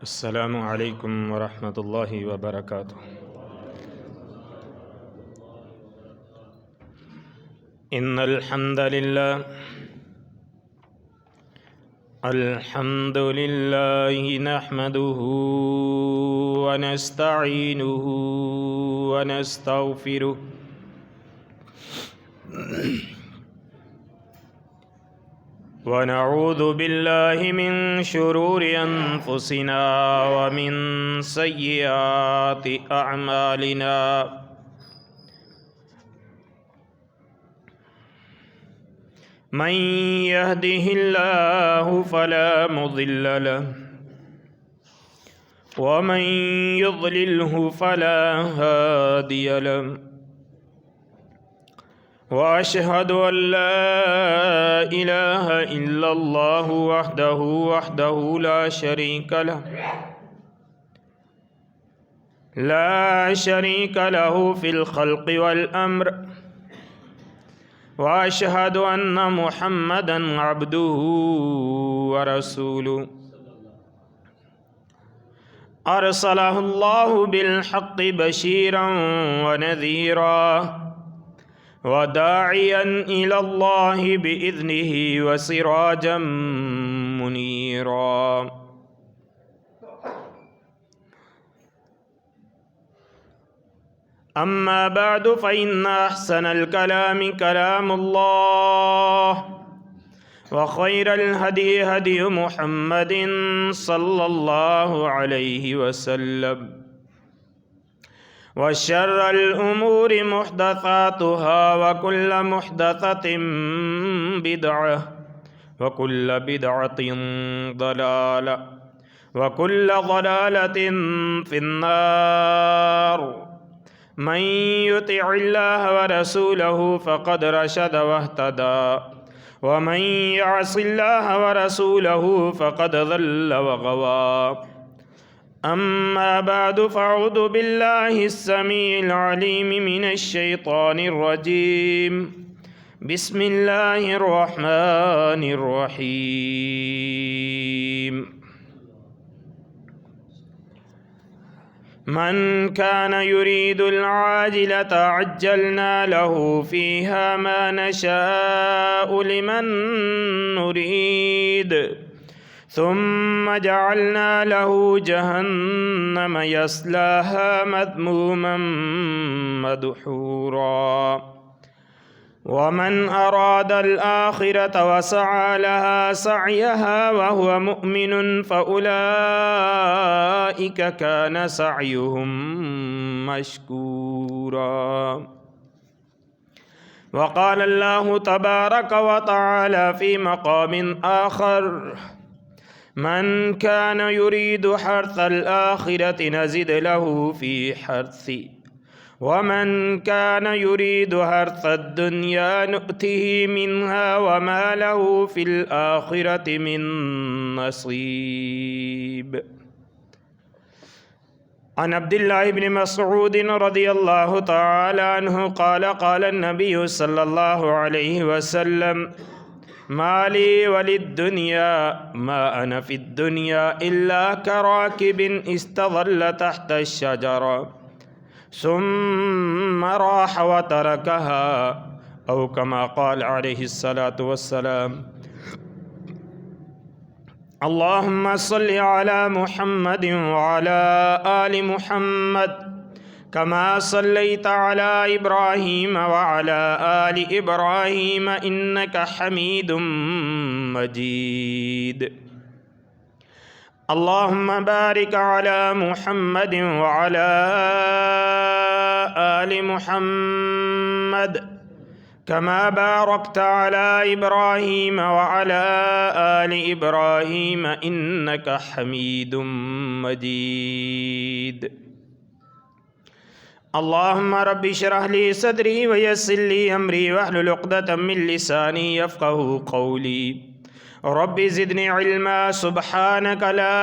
السلام علیکم ورحمۃ اللہ وبرکاتہ۔ ان الحمد للہ نحمده ونستعینه ونستغفره ونعوذ باللہ من شرور انفسنا ومن سیئات اعمالنا، من يهده اللہ فلا مضل له ومن يضلله فلا هادی له، وأشهد أن لا إله إلا الله وحده لا شريك له في الخلق والأمر، وأشهد أن محمدا عبده ورسوله، أرسله الله بالحق بشيرا ونذيرا وداعيا إلى الله بإذنه وسراجا منيرا۔ أما بعد فإن أحسن الكلام كلام الله، وخير الهدي هدي محمد صلى الله عليه وسلم، وشر الأمور محدثاتها وكل محدثة بدعة وكل بدعة ضلالة وكل ضلالة في النار۔ من يطع الله ورسوله فقد رشد واهتدى، ومن يعص الله ورسوله فقد ضل وغوى۔ أما بعد فأعوذ بالله السميع العليم من الشيطان الرجيم، بسم الله الرحمن الرحيم۔ من كان يريد العاجلة عجلنا له فيها ما نشاء لمن نريد، ثم جعلنا له جهنم يصلاها مذموما مدحورا۔ ومن أراد الآخرة وسعى لها سعيها وهو مؤمن فأولئك كان سعيهم مشكورا۔ وقال الله تبارك وتعالى في مقام آخر: من كان يريد حرث الآخرة نزد له في حرثه، ومن كان يريد حرث الدنيا نؤته منها وما له في الآخرة من نصيب۔ عن عبد الله بن مسعود رضي الله تعالى عنه قال قال النبي صلى الله عليه وسلم: ما لي وللدنيا ما أنا في الدنيا إلا كراكب استظل تحت الشجرة ثم راح وتركها، أو كما قال عليه الصلاة والسلام۔ اللهم صل على محمد وعلى آل محمد كما صليت على إبراهيم وعلى آل إبراهيم إنك حميد مجيد۔ اللهم بارك على محمد وعلى آل محمد كما باركت على إبراهيم وعلى آل إبراهيم إنك حميد مجيد۔ اللهم رب اشرح لي صدري ويسر لي أمري واحلل عقدة من لساني يفقهوا قولي، رب زدني علما، سبحانك لا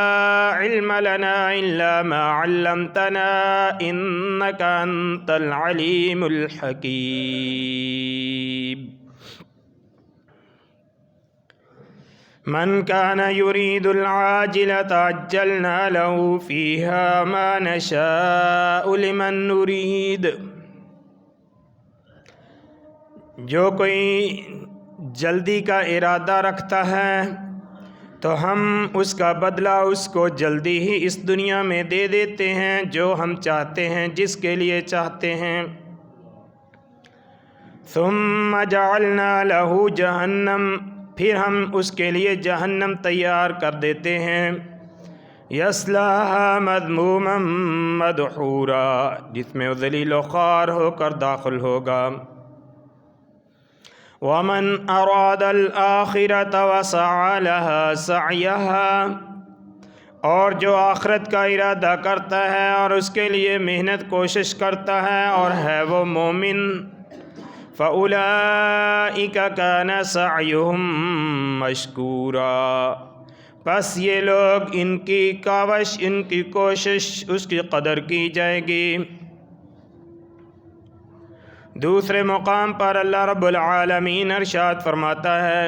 علم لنا إلا ما علمتنا إنك أنت العليم الحكيم۔ من کان یرید العاجلۃ عجلنا له فیہا ما نشاء لمن نرید، جو کوئی جلدی کا ارادہ رکھتا ہے تو ہم اس کا بدلہ اس کو جلدی ہی اس دنیا میں دے دیتے ہیں جو ہم چاہتے ہیں، جس کے لیے چاہتے ہیں۔ ثم جعلنا له جہنم، پھر ہم اس کے لیے جہنم تیار کر دیتے ہیں، یصلاها مذموما مدحورا، جس میں وہ ذلیل و خوار ہو کر داخل ہوگا۔ ومن اراد الآخرۃ وسعى لها سعیها، اور جو آخرت کا ارادہ کرتا ہے اور اس کے لیے محنت کوشش کرتا ہے اور ہے وہ مومن، فَأُولَئِكَ كَانَ سَعْيُهُمْ مَشْكُورًا، پس یہ لوگ ان کی کاوش، ان کی کوشش اس کی قدر کی جائے گی۔ دوسرے مقام پر اللہ رب العالمین ارشاد فرماتا ہے،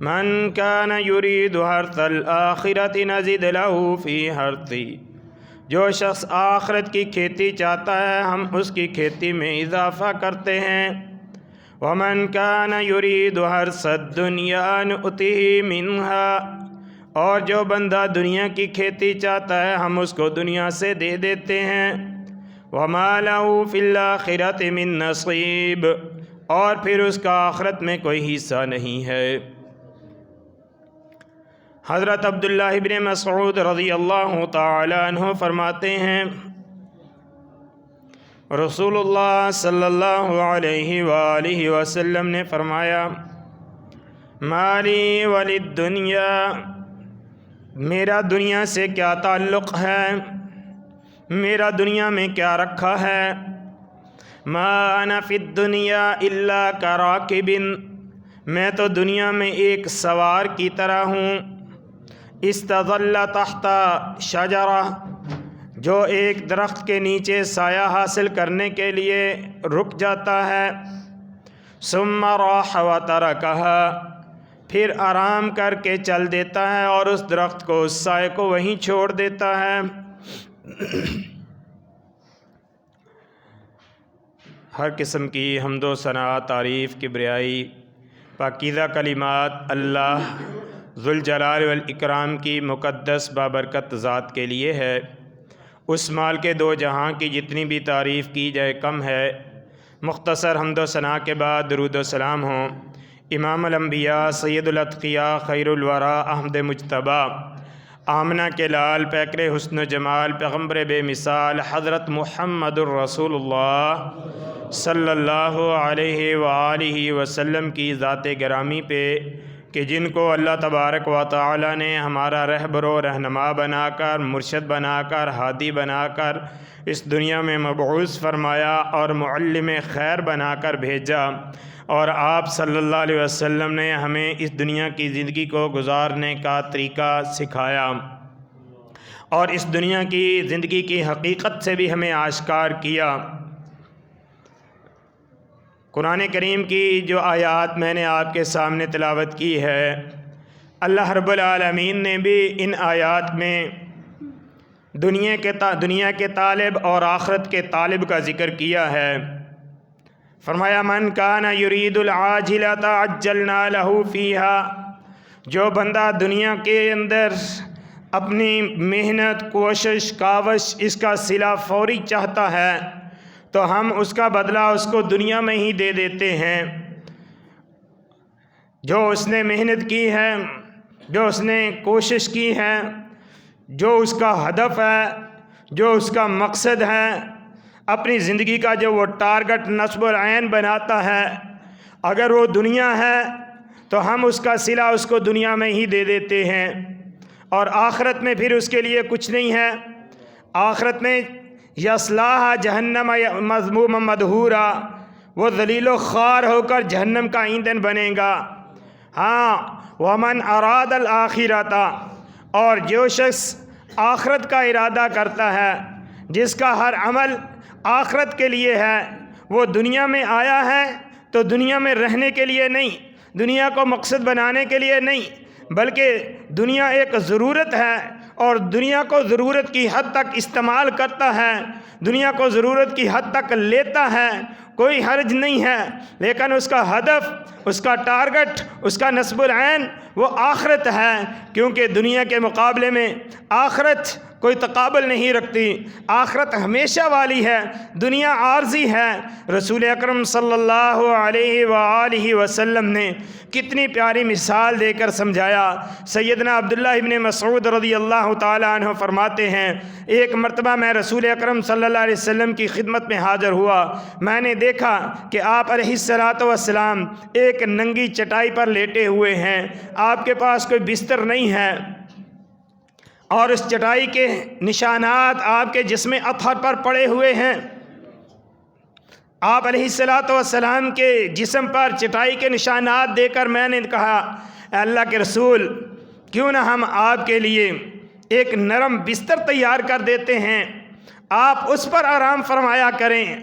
من کان یرید حرث الآخرۃ نزد له فی حرثہ، جو شخص آخرت کی کھیتی چاہتا ہے ہم اس کی کھیتی میں اضافہ کرتے ہیں۔ ومن کان یرید حرث الدنیا نؤتہ منہا، اور جو بندہ دنیا کی کھیتی چاہتا ہے ہم اس کو دنیا سے دے دیتے ہیں۔ وما له فی الآخرۃ من نصیب، اور پھر اس کا آخرت میں کوئی حصہ نہیں ہے۔ حضرت عبداللہ ابن مسعود رضی اللہ تعالی عنہ فرماتے ہیں، رسول اللہ صلی اللہ علیہ وآلہ وسلم نے فرمایا، مالی وللدنیا، میرا دنیا سے کیا تعلق ہے، میرا دنیا میں کیا رکھا ہے۔ ما انا فی الدنیا الا کراکب، میں تو دنیا میں ایک سوار کی طرح ہوں، استظل تحت شجرہ، جو ایک درخت کے نیچے سایہ حاصل کرنے کے لیے رک جاتا ہے، ثم راح وترکہا، پھر آرام کر کے چل دیتا ہے اور اس درخت کو، اس سائے کو وہیں چھوڑ دیتا ہے۔ ہر قسم کی حمد و ثنا، تعریف، کبریائی، پاکیزہ کلمات اللہ ذوالجلال والاکرام کی مقدس بابرکت ذات کے لیے ہے۔ اس مال کے دو جہاں کی جتنی بھی تعریف کی جائے کم ہے۔ مختصر حمد و ثنا کے بعد درود و سلام ہوں امام الانبیاء، سید الاتقیاء، خیر الورا، احمد مجتبیٰ، آمنہ کے لال، پیکر حسن و جمال، پیغمبر بے مثال، حضرت محمد الرسول اللہ صلی اللہ علیہ وآلہ وسلم کی ذات گرامی پہ، کہ جن کو اللہ تبارک و تعالی نے ہمارا رہبر و رہنما بنا کر، مرشد بنا کر، ہادی بنا کر اس دنیا میں مبعوث فرمایا اور معلم خیر بنا کر بھیجا، اور آپ صلی اللہ علیہ وسلم نے ہمیں اس دنیا کی زندگی کو گزارنے کا طریقہ سکھایا اور اس دنیا کی زندگی کی حقیقت سے بھی ہمیں آشکار کیا۔ قرآن کریم کی جو آیات میں نے آپ کے سامنے تلاوت کی ہے، اللہ رب العالمین نے بھی ان آیات میں دنیا کے طالب اور آخرت کے طالب کا ذکر کیا ہے۔ فرمایا، من کان یرید العاجلۃ عجلنا له فیہا، جو بندہ دنیا کے اندر اپنی محنت، کوشش، کاوش، اس کا صلہ فوری چاہتا ہے تو ہم اس کا بدلہ اس کو دنیا میں ہی دے دیتے ہیں۔ جو اس نے محنت کی ہے، جو اس نے کوشش کی ہے، جو اس کا ہدف ہے، جو اس کا مقصد ہے، اپنی زندگی کا جو وہ ٹارگٹ نصب العین بناتا ہے، اگر وہ دنیا ہے تو ہم اس کا صلہ اس کو دنیا میں ہی دے دیتے ہیں، اور آخرت میں پھر اس کے لیے کچھ نہیں ہے۔ آخرت میں یصلاها جہنم مذموما مدحورا، وہ ذلیل و خوار ہو کر جہنم کا ایندھن بنے گا۔ ہاں، ومن اراد الآخرۃ، اور جو شخص آخرت کا ارادہ کرتا ہے، جس کا ہر عمل آخرت کے لیے ہے، وہ دنیا میں آیا ہے تو دنیا میں رہنے کے لیے نہیں، دنیا کو مقصد بنانے کے لیے نہیں، بلکہ دنیا ایک ضرورت ہے اور دنیا کو ضرورت کی حد تک استعمال کرتا ہے، دنیا کو ضرورت کی حد تک لیتا ہے، کوئی حرج نہیں ہے، لیکن اس کا ہدف، اس کا ٹارگٹ، اس کا نصب العین وہ آخرت ہے، کیونکہ دنیا کے مقابلے میں آخرت کوئی تقابل نہیں رکھتی، آخرت ہمیشہ والی ہے، دنیا عارضی ہے۔ رسول اکرم صلی اللہ علیہ وآلہ وسلم نے کتنی پیاری مثال دے کر سمجھایا۔ سیدنا عبداللہ ابن مسعود رضی اللہ تعالیٰ عنہ فرماتے ہیں، ایک مرتبہ میں رسول اکرم صلی اللہ علیہ وسلم کی خدمت میں حاضر ہوا، میں نے دیکھا کہ آپ علیہ الصلوۃ والسلام ایک ننگی چٹائی پر لیٹے ہوئے ہیں، آپ کے پاس کوئی بستر نہیں ہے، اور اس چٹائی کے نشانات آپ کے جسم اطہر پر پڑے ہوئے ہیں۔ آپ علیہ الصلوۃ والسلام کے جسم پر چٹائی کے نشانات دے کر میں نے کہا، اے اللہ کے رسول، کیوں نہ ہم آپ کے لیے ایک نرم بستر تیار کر دیتے ہیں، آپ اس پر آرام فرمایا کریں۔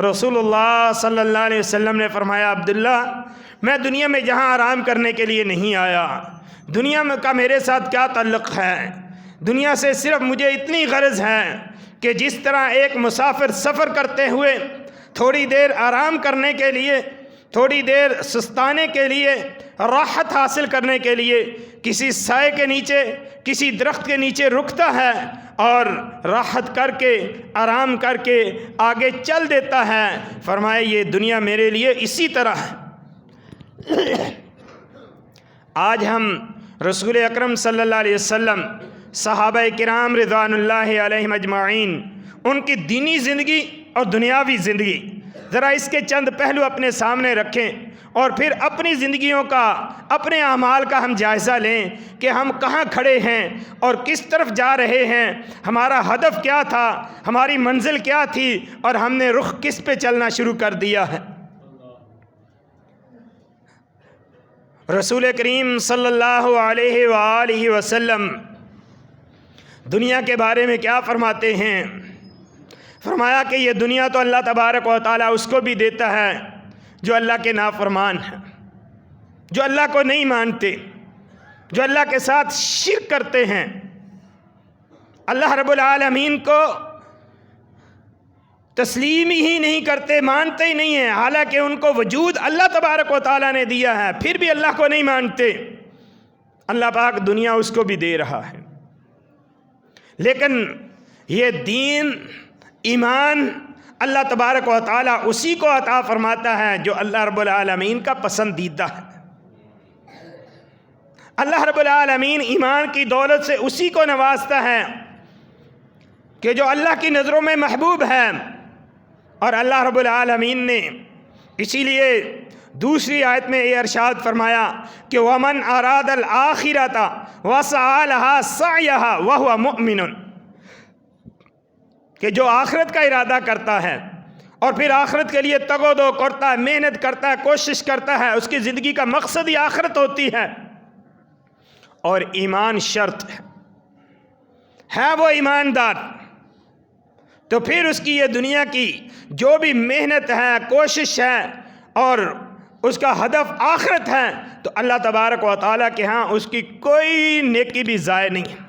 رسول اللہ صلی اللہ علیہ وسلم نے فرمایا، عبداللہ، میں دنیا میں جہاں آرام کرنے کے لیے نہیں آیا، دنیا میں کا میرے ساتھ کیا تعلق ہے؟ دنیا سے صرف مجھے اتنی غرض ہے کہ جس طرح ایک مسافر سفر کرتے ہوئے تھوڑی دیر آرام کرنے کے لیے، تھوڑی دیر سستانے کے لیے، راحت حاصل کرنے کے لیے کسی سائے کے نیچے، کسی درخت کے نیچے رکتا ہے اور راحت کر کے، آرام کر کے آگے چل دیتا ہے، فرمایا یہ دنیا میرے لیے اسی طرح ہے۔ آج ہم رسول اکرم صلی اللہ علیہ وسلم، صحابہ کرام رضوان اللہ علیہم اجمعین، ان کی دینی زندگی اور دنیاوی زندگی، ذرا اس کے چند پہلو اپنے سامنے رکھیں اور پھر اپنی زندگیوں کا، اپنے اعمال کا ہم جائزہ لیں کہ ہم کہاں کھڑے ہیں اور کس طرف جا رہے ہیں، ہمارا ہدف کیا تھا، ہماری منزل کیا تھی، اور ہم نے رخ کس پہ چلنا شروع کر دیا ہے۔ رسول کریم صلی اللہ علیہ وآلہ وسلم دنیا کے بارے میں کیا فرماتے ہیں؟ فرمایا کہ یہ دنیا تو اللہ تبارک و تعالیٰ اس کو بھی دیتا ہے جو اللہ کے نافرمان ہیں، جو اللہ کو نہیں مانتے، جو اللہ کے ساتھ شرک کرتے ہیں، اللہ رب العالمین کو تسلیم ہی نہیں کرتے، مانتے ہی نہیں ہیں، حالانکہ ان کو وجود اللہ تبارک و تعالیٰ نے دیا ہے، پھر بھی اللہ کو نہیں مانتے۔ اللہ پاک دنیا اس کو بھی دے رہا ہے، لیکن یہ دین، ایمان اللہ تبارک و تعالیٰ اسی کو عطا فرماتا ہے جو اللہ رب العالمین کا پسندیدہ ہے۔ اللہ رب العالمین ایمان کی دولت سے اسی کو نوازتا ہے کہ جو اللہ کی نظروں میں محبوب ہے، اور اللہ رب العالمین نے اسی لیے دوسری آیت میں یہ ارشاد فرمایا کہ وَمَنْ أَرَادَ الْآخِرَةَ وَسَعَى لَهَا سَعْيَهَا وَهُوَ مُؤْمِنٌ، کہ جو آخرت کا ارادہ کرتا ہے اور پھر آخرت کے لیے تگ و دو کرتا ہے، محنت کرتا ہے، کوشش کرتا ہے، اس کی زندگی کا مقصد ہی آخرت ہوتی ہے، اور ایمان شرط ہے وہ ایماندار، تو پھر اس کی یہ دنیا کی جو بھی محنت ہے، کوشش ہے، اور اس کا ہدف آخرت ہے، تو اللہ تبارک و تعالیٰ کے ہاں اس کی کوئی نیکی بھی ضائع نہیں ہے۔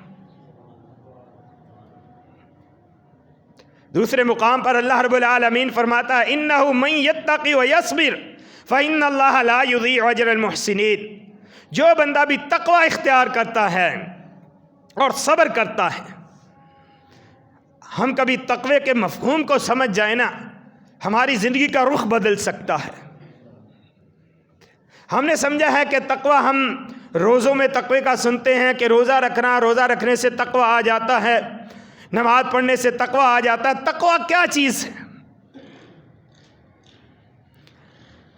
دوسرے مقام پر اللہ رب العالمین فرماتا ہے اِنَّهُ مَن يَتَّقِ وَيَصْبِرْ فَإِنَّ اللَّهَ لَا يُضِيعُ أَجْرَ الْمُحْسِنِينَ، جو بندہ بھی تقوی اختیار کرتا ہے اور صبر کرتا ہے، ہم کبھی تقوی کے مفہوم کو سمجھ جائیں نا، ہماری زندگی کا رخ بدل سکتا ہے۔ ہم نے سمجھا ہے کہ تقوی، ہم روزوں میں تقوی کا سنتے ہیں کہ روزہ رکھنا، روزہ رکھنے سے تقوی آ جاتا ہے، نماز پڑھنے سے تقوی آ جاتا ہے۔ تقوی کیا چیز ہے؟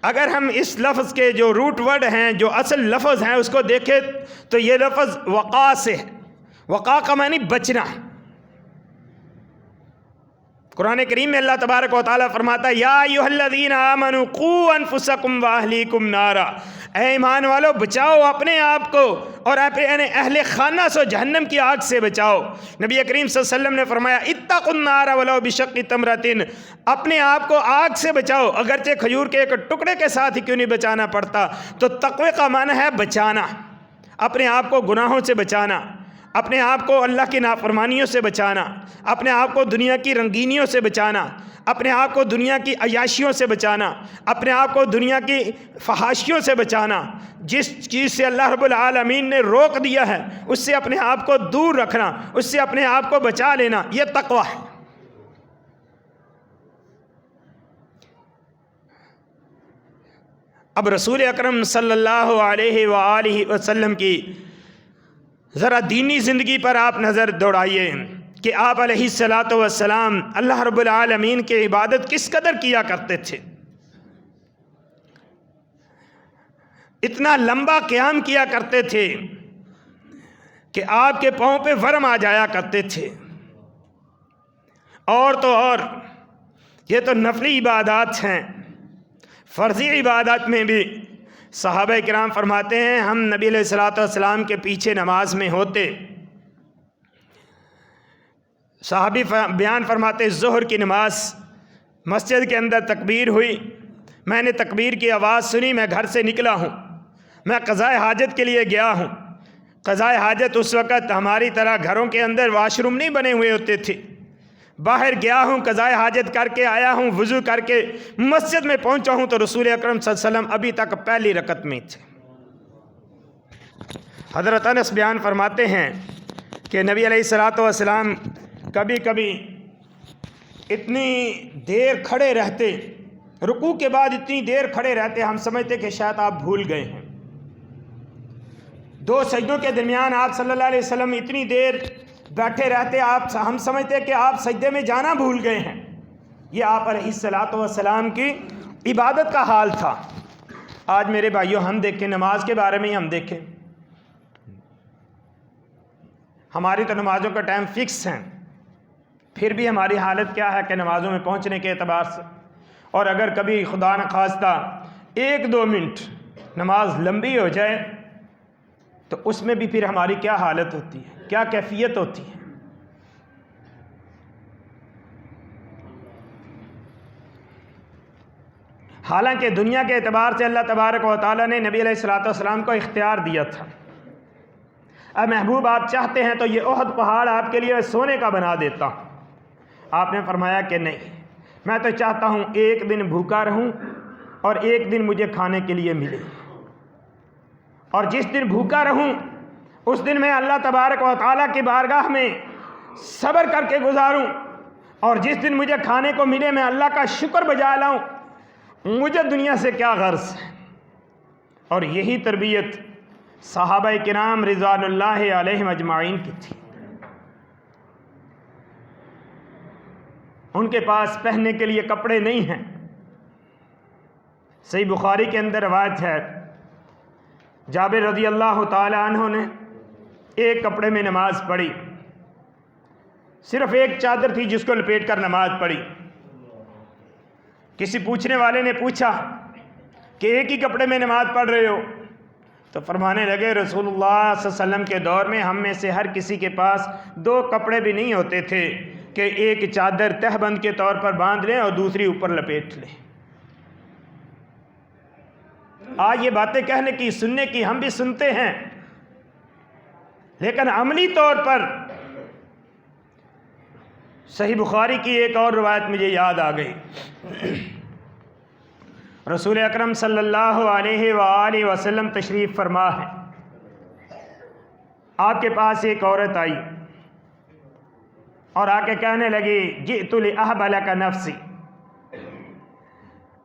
اگر ہم اس لفظ کے جو روٹ ورڈ ہیں، جو اصل لفظ ہیں، اس کو دیکھیں تو یہ لفظ وقا سے ہے۔ وقا کا معنی بچنا۔ قرآن کریم میں اللہ تبارک و تعالیٰ فرماتا ہے یا ایھا الذین آمنوا قوا انفسکم واہلیکم نارا، اے ایمان والو بچاؤ اپنے آپ کو اور اپنے اہل خانہ سے جہنم کی آگ سے بچاؤ۔ نبی کریم صلی اللہ علیہ وسلم نے فرمایا اتقوا النار ولو بشق تمرۃ، اپنے آپ کو آگ سے بچاؤ، اگرچہ کھجور کے ایک ٹکڑے کے ساتھ ہی کیوں نہیں بچانا پڑتا۔ تو تقوی کا معنی ہے بچانا، اپنے آپ کو گناہوں سے بچانا، اپنے آپ کو اللہ کی نافرمانیوں سے بچانا، اپنے آپ کو دنیا کی رنگینیوں سے بچانا، اپنے آپ کو دنیا کی عیاشیوں سے بچانا، اپنے آپ کو دنیا کی فحاشیوں سے بچانا، جس چیز سے اللہ رب العالمین نے روک دیا ہے اس سے اپنے آپ کو دور رکھنا، اس سے اپنے آپ کو بچا لینا، یہ تقویٰ ہے۔ اب رسول اکرم صلی اللہ علیہ وآلہ وسلم کی ذرا دینی زندگی پر آپ نظر دوڑائیے کہ آپ علیہ الصلاۃ والسلام اللہ رب العالمین کی عبادت کس قدر کیا کرتے تھے۔ اتنا لمبا قیام کیا کرتے تھے کہ آپ کے پاؤں پہ ورم آ جایا کرتے تھے۔ اور تو اور یہ تو نفلی عبادات ہیں، فرضی عبادت میں بھی صحابہ کرام فرماتے ہیں ہم نبی علیہ الصلوۃ والسلام کے پیچھے نماز میں ہوتے، صحابی بیان فرماتے ظہر کی نماز مسجد کے اندر تکبیر ہوئی، میں نے تکبیر کی آواز سنی، میں گھر سے نکلا ہوں، میں قضاء حاجت کے لیے گیا ہوں۔ قضاء حاجت اس وقت ہماری طرح گھروں کے اندر واش روم نہیں بنے ہوئے ہوتے تھے، باہر گیا ہوں، قضاء حاجت کر کے آیا ہوں، وضو کر کے مسجد میں پہنچا ہوں تو رسول اکرم صلی اللہ علیہ وسلم ابھی تک پہلی رکعت میں تھے۔ حضرت انس بیان فرماتے ہیں کہ نبی علیہ الصلوۃ والسلام کبھی کبھی اتنی دیر کھڑے رہتے، رکوع کے بعد اتنی دیر کھڑے رہتے ہم سمجھتے کہ شاید آپ بھول گئے ہیں۔ دو سجدوں کے درمیان آپ صلی اللہ علیہ وسلم اتنی دیر بیٹھے رہتے، ہم سمجھتے کہ آپ سجدے میں جانا بھول گئے ہیں۔ یہ آپ علیہ الصلوۃ والسلام کی عبادت کا حال تھا۔ آج میرے بھائیوں ہم دیکھیں، نماز کے بارے میں ہی ہم دیکھیں، ہماری تو نمازوں کا ٹائم فکس ہے، پھر بھی ہماری حالت کیا ہے کہ نمازوں میں پہنچنے کے اعتبار سے، اور اگر کبھی خدا نخواستہ 1-2 منٹ نماز لمبی ہو جائے تو اس میں بھی پھر ہماری کیا حالت ہوتی ہے، کیا کیفیت ہوتی ہے۔ حالانکہ دنیا کے اعتبار سے اللہ تبارک و تعالیٰ نے نبی علیہ الصلوۃ والسلام کو اختیار دیا تھا، اے محبوب آپ چاہتے ہیں تو یہ احد پہاڑ آپ کے لیے سونے کا بنا دیتا ہوں۔ آپ نے فرمایا کہ نہیں، میں تو چاہتا ہوں ایک دن بھوکا رہوں اور ایک دن مجھے کھانے کے لیے ملے، اور جس دن بھوکا رہوں اس دن میں اللہ تبارک و تعالیٰ کی بارگاہ میں صبر کر کے گزاروں، اور جس دن مجھے کھانے کو ملے میں اللہ کا شکر بجا لاؤں۔ مجھے دنیا سے کیا غرض ہے۔ اور یہی تربیت صحابہ کرام رضوان اللہ علیہم اجمعین کی تھی۔ ان کے پاس پہننے کے لیے کپڑے نہیں ہیں۔ صحیح بخاری کے اندر روایت ہے، جابر رضی اللہ تعالی عنہ نے ایک کپڑے میں نماز پڑھی، صرف ایک چادر تھی جس کو لپیٹ کر نماز پڑھی۔ کسی پوچھنے والے نے پوچھا کہ ایک ہی کپڑے میں نماز پڑھ رہے ہو؟ تو فرمانے لگے رسول اللہ صلی اللہ علیہ وسلم کے دور میں ہم میں سے ہر کسی کے پاس 2 کپڑے بھی نہیں ہوتے تھے کہ ایک چادر تہ بند کے طور پر باندھ لیں اور دوسری اوپر لپیٹ لیں۔ آج یہ باتیں کہنے کی، سننے کی ہم بھی سنتے ہیں، لیکن عملی طور پر صحیح بخاری کی ایک اور روایت مجھے یاد آ گئی۔ رسول اکرم صلی اللہ علیہ وآلہ وسلم تشریف فرما ہے، آپ کے پاس ایک عورت آئی اور آ کے کہنے لگی جئت لأہب لک نفسی،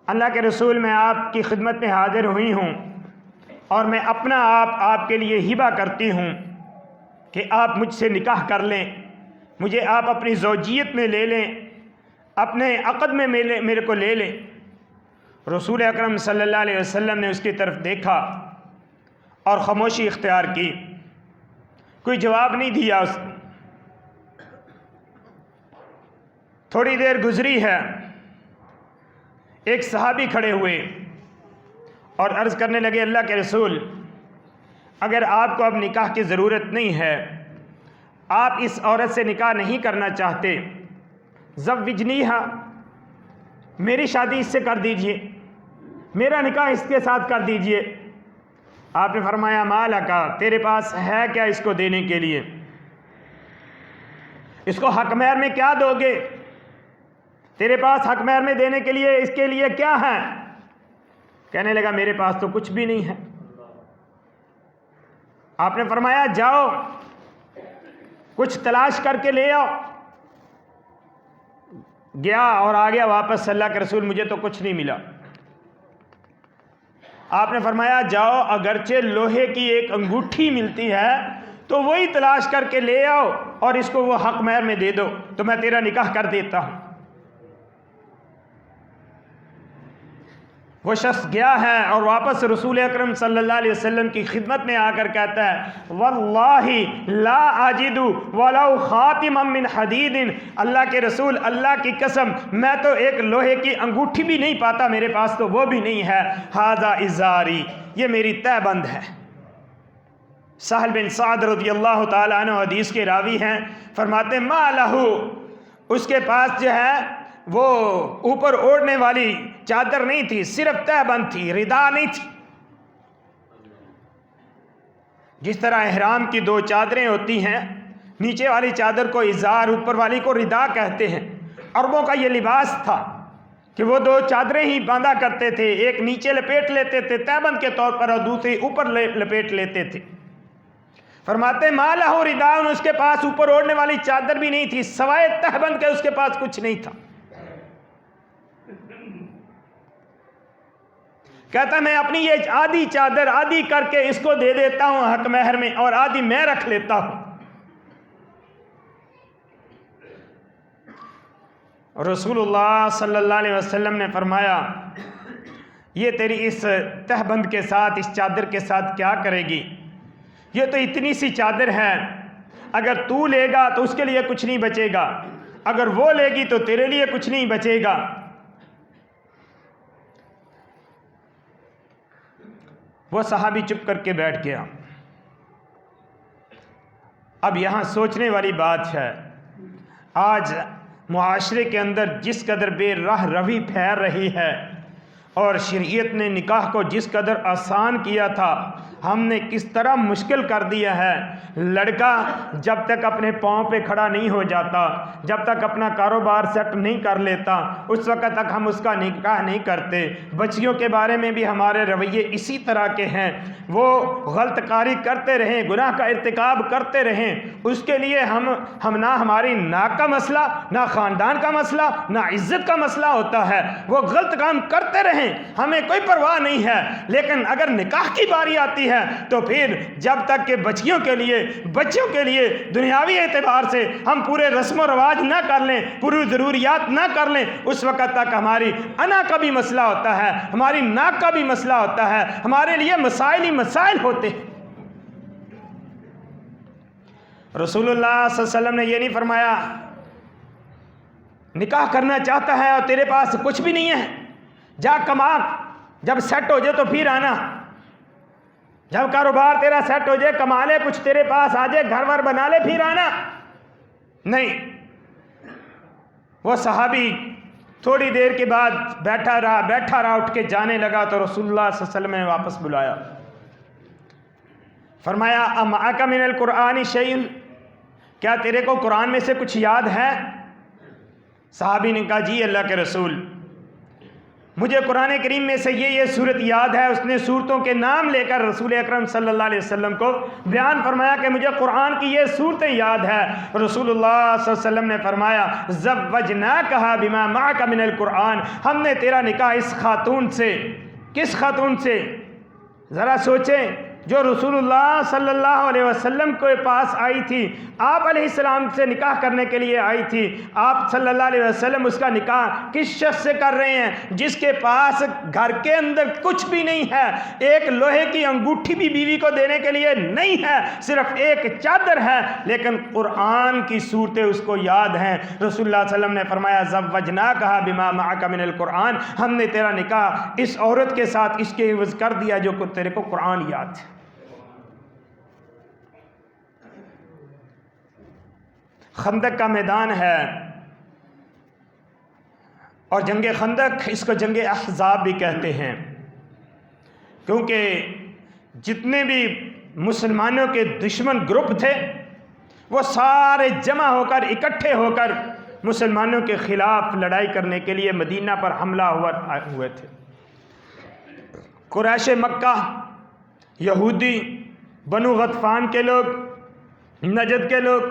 اللہ کے رسول میں آپ کی خدمت میں حاضر ہوئی ہوں اور میں اپنا آپ کے لیے ہبہ کرتی ہوں کہ آپ مجھ سے نکاح کر لیں، مجھے آپ اپنی زوجیت میں لے لیں، اپنے عقد میں میرے کو لے لیں۔ رسول اکرم صلی اللہ علیہ وسلم نے اس کی طرف دیکھا اور خاموشی اختیار کی، کوئی جواب نہیں دیا۔ اس تھوڑی دیر گزری ہے، ایک صحابی کھڑے ہوئے اور عرض کرنے لگے اللہ کے رسول، اگر آپ کو اب نکاح کی ضرورت نہیں ہے، آپ اس عورت سے نکاح نہیں کرنا چاہتے، زوجنیہا، میری شادی اس سے کر دیجئے، میرا نکاح اس کے ساتھ کر دیجئے۔ آپ نے فرمایا مالکا، تیرے پاس ہے کیا اس کو دینے کے لیے؟ اس کو حق مہر میں کیا دو گے؟ تیرے پاس حق مہر میں دینے کے لیے اس کے لیے کیا ہے؟ کہنے لگا میرے پاس تو کچھ بھی نہیں ہے۔ آپ نے فرمایا جاؤ کچھ تلاش کر کے لے آؤ۔ گیا اور آ گیا واپس، اللہ کے رسول مجھے تو کچھ نہیں ملا۔ آپ نے فرمایا جاؤ اگرچہ لوہے کی ایک انگوٹھی ملتی ہے تو وہی تلاش کر کے لے آؤ اور اس کو وہ حق مہر میں دے دو تو میں تیرا نکاح کر دیتا ہوں۔ وہ شخص گیا ہے اور واپس رسول اکرم صلی اللہ علیہ وسلم کی خدمت میں آ کر کہتا ہے واللہ لا اجد ولو خاتما من حدید، اللہ کے رسول اللہ کی قسم میں تو ایک لوہے کی انگوٹھی بھی نہیں پاتا، میرے پاس تو وہ بھی نہیں ہے۔ ھذا ازاری، یہ میری تہ بند ہے۔ سہل بن سعد رضی اللہ تعالیٰ عنہ حدیث کے راوی ہیں، فرماتے ما لہو، اس کے پاس جو ہے وہ اوپر اوڑھنے والی چادر نہیں تھی، صرف تہ بند تھی، ردا نہیں تھی۔ جس طرح احرام کی دو چادریں ہوتی ہیں، نیچے والی چادر کو ازار، اوپر والی کو ردا کہتے ہیں۔ عربوں کا یہ لباس تھا کہ وہ دو چادریں ہی باندھا کرتے تھے، ایک نیچے لپیٹ لیتے تھے تہ بند کے طور پر اور دوسری اوپر لپیٹ لیتے تھے۔ فرماتے ما لہو رداء، اس کے پاس اوپر اوڑھنے والی چادر بھی نہیں تھی، سوائے تہ بند کے اس کے پاس کچھ نہیں تھا۔ کہتا میں اپنی یہ آدھی چادر آدھی کر کے اس کو دے دیتا ہوں حق مہر میں اور آدھی میں رکھ لیتا ہوں۔ رسول اللہ صلی اللہ علیہ وسلم نے فرمایا یہ تیری اس تہ بند کے ساتھ، اس چادر کے ساتھ کیا کرے گی؟ یہ تو اتنی سی چادر ہے، اگر تو لے گا تو اس کے لیے کچھ نہیں بچے گا، اگر وہ لے گی تو تیرے لیے کچھ نہیں بچے گا۔ وہ صحابی چپ کر کے بیٹھ گیا۔ اب یہاں سوچنے والی بات ہے، آج معاشرے کے اندر جس قدر بے راہ روی پھیل رہی ہے اور شریعت نے نکاح کو جس قدر آسان کیا تھا، ہم نے کس طرح مشکل کر دیا ہے۔ لڑکا جب تک اپنے پاؤں پہ کھڑا نہیں ہو جاتا، جب تک اپنا کاروبار سیٹ نہیں کر لیتا، اس وقت تک ہم اس کا نکاح نہیں کرتے۔ بچیوں کے بارے میں بھی ہمارے رویے اسی طرح کے ہیں، وہ غلط کاری کرتے رہیں، گناہ کا ارتکاب کرتے رہیں، اس کے لیے ہم نہ ہماری ناک کا مسئلہ، نہ خاندان کا مسئلہ، نہ عزت کا مسئلہ ہوتا ہے، وہ غلط کام کرتے رہیں، ہمیں کوئی پرواہ نہیں ہے۔ لیکن اگر نکاح کی باری آتی ہے تو پھر جب تک کہ بچیوں کے لیے دنیاوی اعتبار سے ہم پورے رسم و رواج نہ کر لیں، پوری ضروریات نہ کر لیں، اس وقت تک ہماری انا کا بھی مسئلہ ہوتا ہے، ہماری ناک کا بھی مسئلہ ہوتا ہے، ہمارے لیے مسائل ہی مسائل ہوتے ہیں۔ رسول اللہ صلی اللہ علیہ وسلم نے یہ نہیں فرمایا نکاح کرنا چاہتا ہے اور تیرے پاس کچھ بھی نہیں ہے، جا کما، جب سیٹ ہو جائے تو پھر آنا، جب کاروبار تیرا سیٹ ہو جائے، کما لے، کچھ تیرے پاس آ جائے، گھر بار بنا لے، پھر آنا۔ نہیں، وہ صحابی تھوڑی دیر کے بعد بیٹھا رہا، اٹھ کے جانے لگا تو رسول اللہ صلی اللہ علیہ وسلم نے واپس بلایا، فرمایا امعک من القرآن شیء، کیا تیرے کو قرآن میں سے کچھ یاد ہے؟ صحابی نے کہا جی اللہ کے رسول، مجھے قرآن کریم میں سے یہ صورت یاد ہے۔ اس نے صورتوں کے نام لے کر رسول اکرم صلی اللہ علیہ وسلم کو بیان فرمایا کہ مجھے قرآن کی یہ صورتیں یاد ہے۔ رسول اللہ صلی اللہ علیہ وسلم نے فرمایا زوجناکھا بما معک من القرآن، ہم نے تیرا نکاح اس خاتون سے، کس خاتون سے؟ ذرا سوچیں، جو رسول اللہ صلی اللہ علیہ وسلم کے پاس آئی تھی، آپ علیہ السلام سے نکاح کرنے کے لیے آئی تھی، آپ صلی اللہ علیہ وسلم اس کا نکاح کس شخص سے کر رہے ہیں جس کے پاس گھر کے اندر کچھ بھی نہیں ہے، ایک لوہے کی انگوٹھی بھی بیوی کو دینے کے لیے نہیں ہے، صرف ایک چادر ہے، لیکن قرآن کی صورتیں اس کو یاد ہیں۔ رسول اللہ صلی اللہ علیہ وسلم نے فرمایا زوجناکھا بما معک من القرآن، ہم نے تیرا نکاح اس عورت کے ساتھ اس کے عوض کر دیا جو تیرے کو قرآن یاد ہے۔ خندق کا میدان ہے اور جنگ خندق، اس کو جنگ احزاب بھی کہتے ہیں، کیونکہ جتنے بھی مسلمانوں کے دشمن گروپ تھے وہ سارے جمع ہو کر اکٹھے ہو کر مسلمانوں کے خلاف لڑائی کرنے کے لیے مدینہ پر حملہ ہوئے تھے۔ قریش مکہ، یہودی، بنو غطفان کے لوگ، نجد کے لوگ،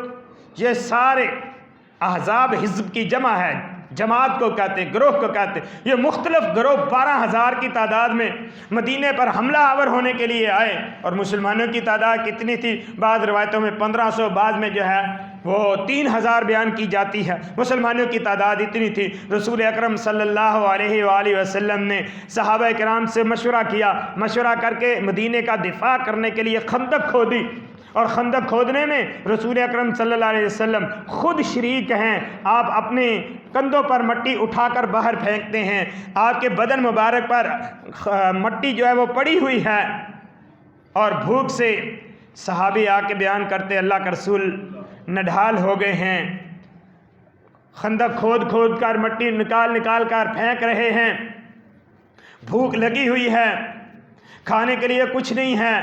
یہ سارے احزاب حزب کی جمع ہے، جماعت کو کہتے ہیں، گروہ کو کہتے ہیں۔ یہ مختلف گروہ 12,000 کی تعداد میں مدینے پر حملہ آور ہونے کے لیے آئے، اور مسلمانوں کی تعداد کتنی تھی؟ بعض روایتوں میں 1500، بعض میں جو ہے وہ 3000 بیان کی جاتی ہے۔ مسلمانوں کی تعداد اتنی تھی۔ رسول اکرم صلی اللہ علیہ وآلہ وسلم نے صحابہ کرام سے مشورہ کیا، مشورہ کر کے مدینے کا دفاع کرنے کے لیے خندق کھودی، اور خندق کھودنے میں رسول اکرم صلی اللہ علیہ وسلم خود شریک ہیں۔ آپ اپنے کندھوں پر مٹی اٹھا کر باہر پھینکتے ہیں، آپ کے بدن مبارک پر مٹی جو ہے وہ پڑی ہوئی ہے، اور بھوک سے صحابی آ کے بیان کرتے اللہ کا رسول نڈھال ہو گئے ہیں، خندق کھود کھود کر مٹی نکال نکال کر پھینک رہے ہیں، بھوک لگی ہوئی ہے، کھانے کے لیے کچھ نہیں ہے،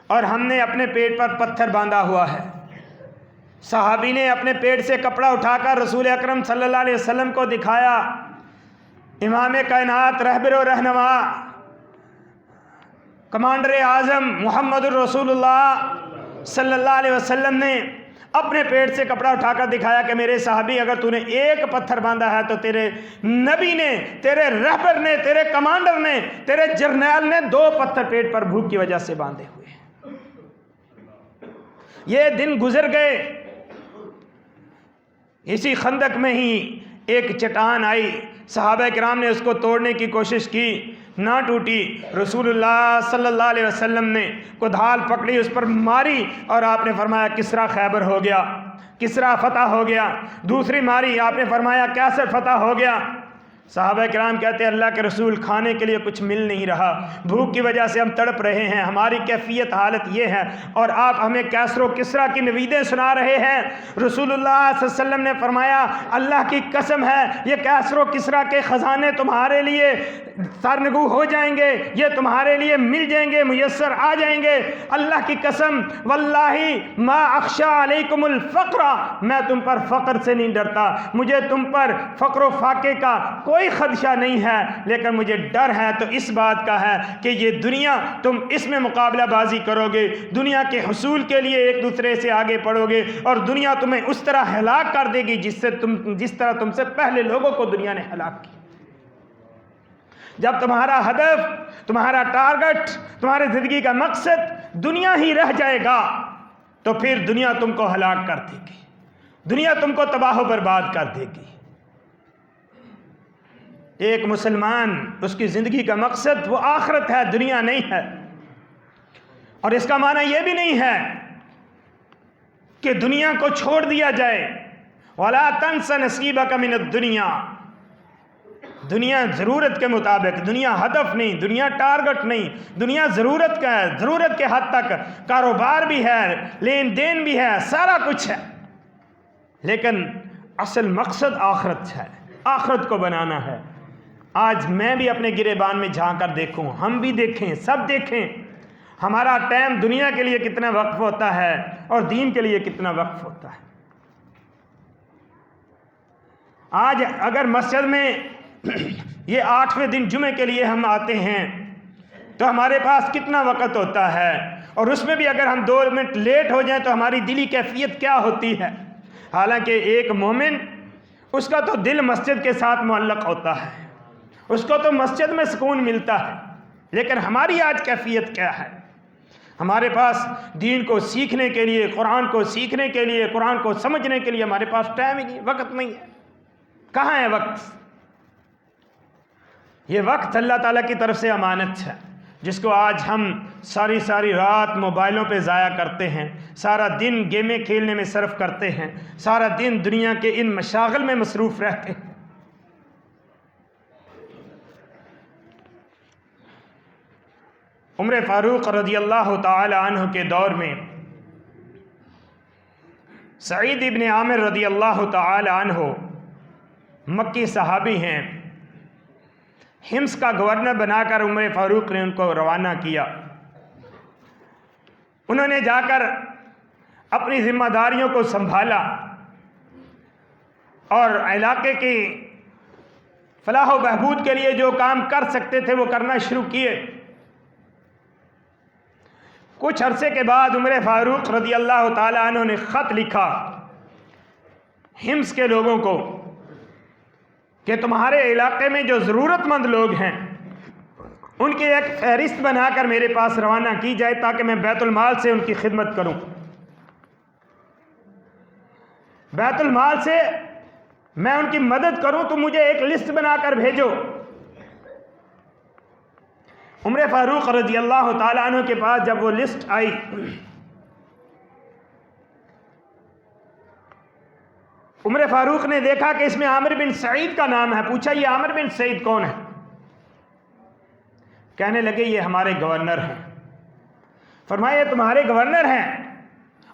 اور ہم نے اپنے پیٹ پر پتھر باندھا ہوا ہے۔ صحابی نے اپنے پیٹ سے کپڑا اٹھا کر رسول اکرم صلی اللہ علیہ وسلم کو دکھایا۔ امام کائنات، رہبر و رہنما، کمانڈر اعظم محمد الرسول اللہ صلی اللہ علیہ وسلم نے اپنے پیٹ سے کپڑا اٹھا کر دکھایا کہ میرے صحابی، اگر تو نے ایک پتھر باندھا ہے تو تیرے نبی نے، تیرے رہبر نے، تیرے کمانڈر نے، تیرے جرنیل نے 2 پتھر پیٹ پر بھوک کی وجہ سے باندھے ہوئے۔ یہ دن گزر گئے۔ اسی خندق میں ہی ایک چٹان آئی، صحابہ کرام نے اس کو توڑنے کی کوشش کی، نہ ٹوٹی۔ رسول اللہ صلی اللہ علیہ وسلم نے کدال پکڑی، اس پر ماری، اور آپ نے فرمایا کسریٰ خیبر ہو گیا، کسریٰ فتح ہو گیا۔ دوسری ماری، آپ نے فرمایا کیسر فتح ہو گیا۔ صحابہ کرام کہتے ہیں اللہ کے رسول، کھانے کے لیے کچھ مل نہیں رہا، بھوک کی وجہ سے ہم تڑپ رہے ہیں، ہماری کیفیت حالت یہ ہے، اور آپ ہمیں کیسر و کسریٰ کی نویدیں سنا رہے ہیں۔ رسول اللہ صلی اللہ علیہ وسلم نے فرمایا اللہ کی قسم ہے، یہ کیسر و کسریٰ کے خزانے تمہارے لیے سرنگو ہو جائیں گے، یہ تمہارے لیے مل جائیں گے، میسر آ جائیں گے۔ اللہ کی قسم، واللہ ما اخشى علیکم الفقر، میں تم پر فقر سے نہیں ڈرتا، مجھے تم پر فقر و فاقے کا کوئی خدشہ نہیں ہے، لیکن مجھے ڈر ہے تو اس بات کا ہے کہ یہ دنیا تم اس میں مقابلہ بازی کرو گے، دنیا کے حصول کے لیے ایک دوسرے سے آگے پڑھو گے، اور دنیا تمہیں اس طرح ہلاک کر دے گی جس طرح تم سے پہلے لوگوں کو دنیا نے ہلاک کیا۔ جب تمہارا ہدف، تمہارا ٹارگٹ، تمہاری زندگی کا مقصد دنیا ہی رہ جائے گا تو پھر دنیا تم کو ہلاک کر دے گی، دنیا تم کو تباہ و برباد کر دے گی۔ ایک مسلمان، اس کی زندگی کا مقصد وہ آخرت ہے، دنیا نہیں ہے۔ اور اس کا معنی یہ بھی نہیں ہے کہ دنیا کو چھوڑ دیا جائے، وَلَا تَنْسَ نَصِيبَكَ مِنَ الدُّنْيَا، دنیا ضرورت کے مطابق، دنیا ہدف نہیں، دنیا ٹارگٹ نہیں، دنیا ضرورت کا ہے، ضرورت کے حد تک کاروبار بھی ہے، لین دین بھی ہے، سارا کچھ ہے، لیکن اصل مقصد آخرت ہے، آخرت کو بنانا ہے۔ آج میں بھی اپنے گریبان میں جھانک کر دیکھوں، ہم بھی دیکھیں، سب دیکھیں، ہمارا ٹائم دنیا کے لیے کتنا وقف ہوتا ہے اور دین کے لیے کتنا وقف ہوتا ہے۔ آج اگر مسجد میں یہ 8ویں دن جمعے کے لیے ہم آتے ہیں تو ہمارے پاس کتنا وقت ہوتا ہے، اور اس میں بھی اگر ہم 2 منٹ لیٹ ہو جائیں تو ہماری دلی کیفیت کیا ہوتی ہے۔ حالانکہ ایک مومن، اس کا تو دل مسجد کے ساتھ معلق ہوتا ہے، اس کو تو مسجد میں سکون ملتا ہے، لیکن ہماری آج کیفیت کیا ہے؟ ہمارے پاس دین کو سیکھنے کے لیے، قرآن کو سیکھنے کے لیے، قرآن کو سمجھنے کے لیے ہمارے پاس ٹائم ہی نہیں، وقت نہیں ہے۔ کہاں ہے وقت؟ یہ وقت اللہ تعالیٰ کی طرف سے امانت ہے، جس کو آج ہم ساری رات موبائلوں پہ ضائع کرتے ہیں، سارا دن گیمیں کھیلنے میں صرف کرتے ہیں، سارا دن دنیا کے ان مشاغل میں مصروف رہتے ہیں۔ عمر فاروق رضی اللہ تعالی عنہ کے دور میں سعید ابن عامر رضی اللہ تعالی عنہ مکی صحابی ہیں، حمص کا گورنر بنا کر عمر فاروق نے ان کو روانہ کیا۔ انہوں نے جا کر اپنی ذمہ داریوں کو سنبھالا اور علاقے کی فلاح و بہبود کے لیے جو کام کر سکتے تھے وہ کرنا شروع کیے۔ کچھ عرصے کے بعد عمر فاروق رضی اللہ تعالیٰ عنہ نے خط لکھا حمص کے لوگوں کو کہ تمہارے علاقے میں جو ضرورت مند لوگ ہیں ان کی ایک فہرست بنا کر میرے پاس روانہ کی جائے تاکہ میں بیت المال سے ان کی خدمت کروں۔ بیت المال سے میں ان کی مدد کروں تو مجھے ایک لسٹ بنا کر بھیجو۔ عمر فاروق رضی اللہ تعالیٰ عنہ کے پاس جب وہ لسٹ آئی عمر فاروق نے دیکھا کہ اس میں عامر بن سعید کا نام ہے۔ پوچھا یہ عامر بن سعید کون ہے؟ کہنے لگے یہ ہمارے گورنر ہیں۔ فرمایا یہ تمہارے گورنر ہیں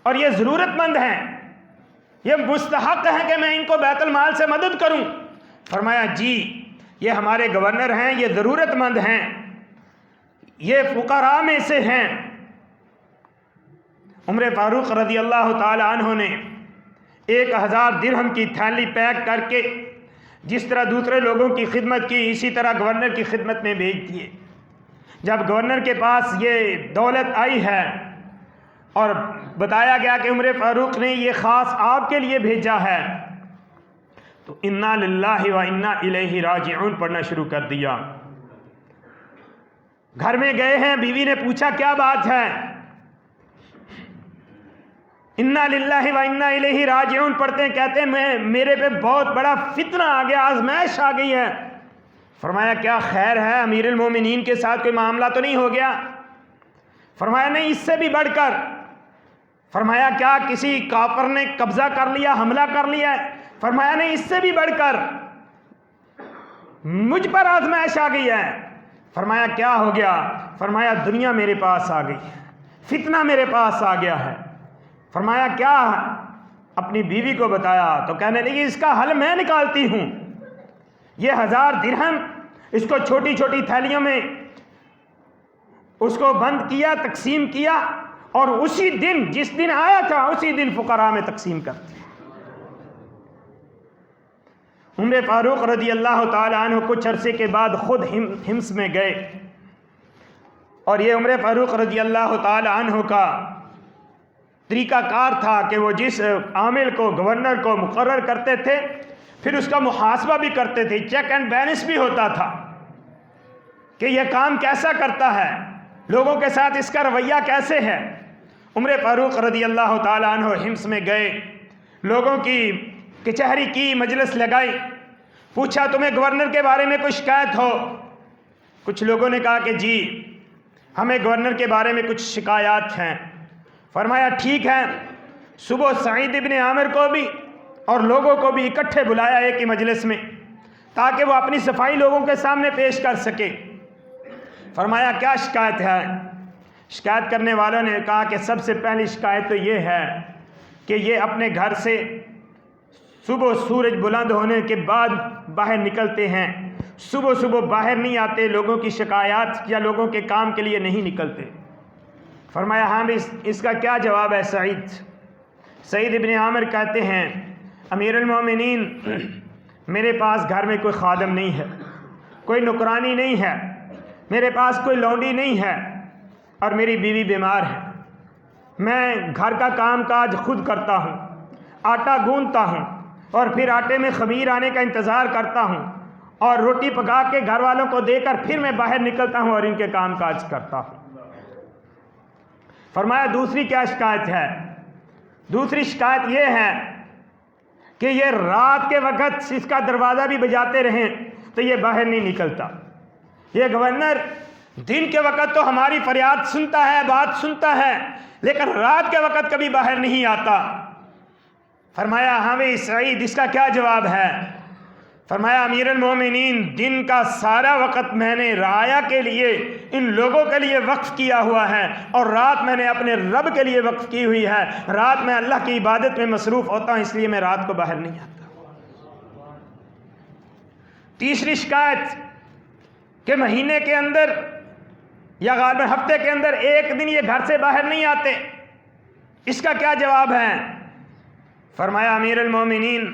اور یہ ضرورت مند ہیں، یہ مستحق ہیں کہ میں ان کو بیت المال سے مدد کروں؟ فرمایا جی یہ ہمارے گورنر ہیں، یہ ضرورت مند ہیں، یہ فقراء میں سے ہیں۔ عمر فاروق رضی اللہ تعالی عنہ نے 1000 درہم کی تھیلی پیک کر کے جس طرح دوسرے لوگوں کی خدمت کی اسی طرح گورنر کی خدمت میں بھیج دیے۔ جب گورنر کے پاس یہ دولت آئی ہے اور بتایا گیا کہ عمر فاروق نے یہ خاص آپ کے لیے بھیجا ہے تو انا للہ و انا الیہ راجعون پڑھنا شروع کر دیا۔ گھر میں گئے ہیں، بیوی نے پوچھا کیا بات ہے؟ انا للہ و انا الیہ راجعون پڑھتے ہیں، کہتے ہیں میرے پہ بہت بڑا فتنہ آ گیا، آزمائش آ گئی ہے۔ فرمایا کیا خیر ہے؟ امیر المومنین کے ساتھ کوئی معاملہ تو نہیں ہو گیا؟ فرمایا نہیں، اس سے بھی بڑھ کر۔ فرمایا کیا کسی کافر نے قبضہ کر لیا، حملہ کر لیا ہے؟ فرمایا نہیں، اس سے بھی بڑھ کر مجھ پر آزمائش آ گئی ہے۔ فرمایا کیا ہو گیا؟ فرمایا دنیا میرے پاس آ گئی ہے، فتنہ میرے پاس آ گیا ہے۔ فرمایا کیا؟ اپنی بیوی کو بتایا تو کہنے لگی اس کا حل میں نکالتی ہوں۔ یہ 1000 درہم اس کو چھوٹی چھوٹی تھیلیوں میں اس کو بند کیا، تقسیم کیا اور اسی دن جس دن آیا تھا اسی دن فقراء میں تقسیم کر دیا۔ عمر فاروق رضی اللہ تعالی عنہ کچھ عرصے کے بعد خود حمص میں گئے اور یہ عمر فاروق رضی اللہ تعالی عنہ کا طریقہ کار تھا کہ وہ جس عامل کو گورنر کو مقرر کرتے تھے پھر اس کا محاسبہ بھی کرتے تھے، چیک اینڈ بیلنس بھی ہوتا تھا کہ یہ کام کیسا کرتا ہے، لوگوں کے ساتھ اس کا رویہ کیسے ہے۔ عمر فاروق رضی اللہ تعالی عنہ حمص میں گئے، لوگوں کی کچہری کی، مجلس لگائی، پوچھا تمہیں گورنر کے بارے میں کوئی شکایت ہو؟ کچھ لوگوں نے کہا کہ جی ہمیں گورنر کے بارے میں کچھ شکایات ہیں۔ فرمایا ٹھیک ہے، صبح سعید ابن عامر کو بھی اور لوگوں کو بھی اکٹھے بلایا ایک ہی مجلس میں تاکہ وہ اپنی صفائی لوگوں کے سامنے پیش کر سکے۔ فرمایا کیا شکایت ہے؟ شکایت کرنے والوں نے کہا کہ سب سے پہلی شکایت تو یہ ہے کہ یہ اپنے گھر سے صبح سورج بلند ہونے کے بعد باہر نکلتے ہیں، صبح صبح باہر نہیں آتے، لوگوں کی شکایات یا لوگوں کے کام کے لیے نہیں نکلتے۔ فرمایا ہاں بھی اس کا کیا جواب ہے؟ سعید ابن عامر کہتے ہیں امیر المومنین میرے پاس گھر میں کوئی خادم نہیں ہے، کوئی نوکرانی نہیں ہے، میرے پاس کوئی لونڈی نہیں ہے اور میری بیوی بیمار ہے۔ میں گھر کا کام کاج خود کرتا ہوں، آٹا گوندتا ہوں اور پھر آٹے میں خمیر آنے کا انتظار کرتا ہوں اور روٹی پکا کے گھر والوں کو دے کر پھر میں باہر نکلتا ہوں اور ان کے کام کاج کرتا ہوں۔ فرمایا دوسری کیا شکایت ہے؟ دوسری شکایت یہ ہے کہ یہ رات کے وقت اس کا دروازہ بھی بجاتے رہیں تو یہ باہر نہیں نکلتا۔ یہ گورنر دن کے وقت تو ہماری فریاد سنتا ہے، بات سنتا ہے، لیکن رات کے وقت کبھی باہر نہیں آتا۔ فرمایا ہاں بھائی سعید اس کا کیا جواب ہے؟ فرمایا امیر المومنین دن کا سارا وقت میں نے رعایا کے لیے، ان لوگوں کے لیے وقف کیا ہوا ہے اور رات میں نے اپنے رب کے لیے وقف کی ہوئی ہے۔ رات میں اللہ کی عبادت میں مصروف ہوتا ہوں، اس لیے میں رات کو باہر نہیں آتا۔ تیسری شکایت کہ مہینے کے اندر یا غالباً ہفتے کے اندر ایک دن یہ گھر سے باہر نہیں آتے، اس کا کیا جواب ہے؟ فرمایا امیر المومنین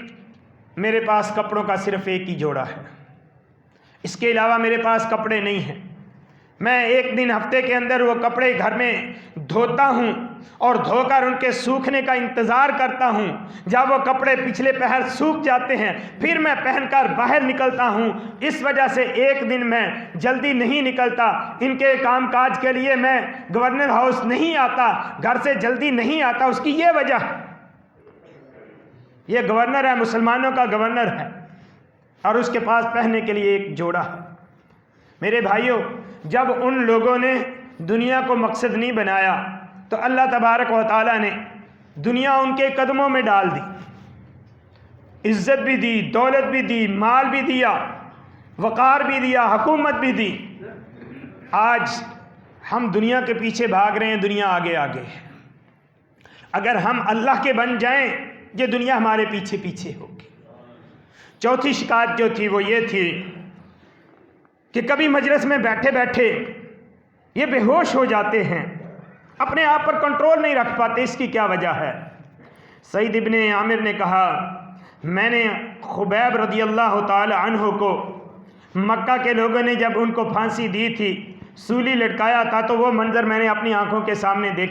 میرے پاس کپڑوں کا صرف ایک ہی جوڑا ہے، اس کے علاوہ میرے پاس کپڑے نہیں ہیں۔ میں ایک دن ہفتے کے اندر وہ کپڑے گھر میں دھوتا ہوں اور دھو کر ان کے سوکھنے کا انتظار کرتا ہوں۔ جب وہ کپڑے پچھلے پہر سوکھ جاتے ہیں پھر میں پہن کر باہر نکلتا ہوں۔ اس وجہ سے ایک دن میں جلدی نہیں نکلتا، ان کے کام کاج کے لیے میں گورنر ہاؤس نہیں آتا، گھر سے جلدی نہیں آتا۔ اس کی یہ وجہ ہے، یہ گورنر ہے، مسلمانوں کا گورنر ہے، اور اس کے پاس پہننے کے لیے ایک جوڑا ہے۔ میرے بھائیوں، جب ان لوگوں نے دنیا کو مقصد نہیں بنایا تو اللہ تبارک و تعالیٰ نے دنیا ان کے قدموں میں ڈال دی، عزت بھی دی، دولت بھی دی، مال بھی دیا، وقار بھی دیا، حکومت بھی دی۔ آج ہم دنیا کے پیچھے بھاگ رہے ہیں، دنیا آگے آگے ہے۔ اگر ہم اللہ کے بن جائیں یہ دنیا ہمارے پیچھے پیچھے ہوگی۔ چوتھی شکایت جو تھی وہ یہ تھی کہ کبھی مجلس میں بیٹھے بیٹھے یہ بے ہوش ہو جاتے ہیں، اپنے آپ پر کنٹرول نہیں رکھ پاتے۔ اس کی کیا وجہ ہے؟ سعید ابن عامر نے کہا میں نے خبیب رضی اللہ تعالی عنہ کو مکہ کے لوگوں نے جب ان کو پھانسی دی تھی، سولی لٹکایا تھا، تو وہ منظر میں نے اپنی آنکھوں کے سامنے دیکھا۔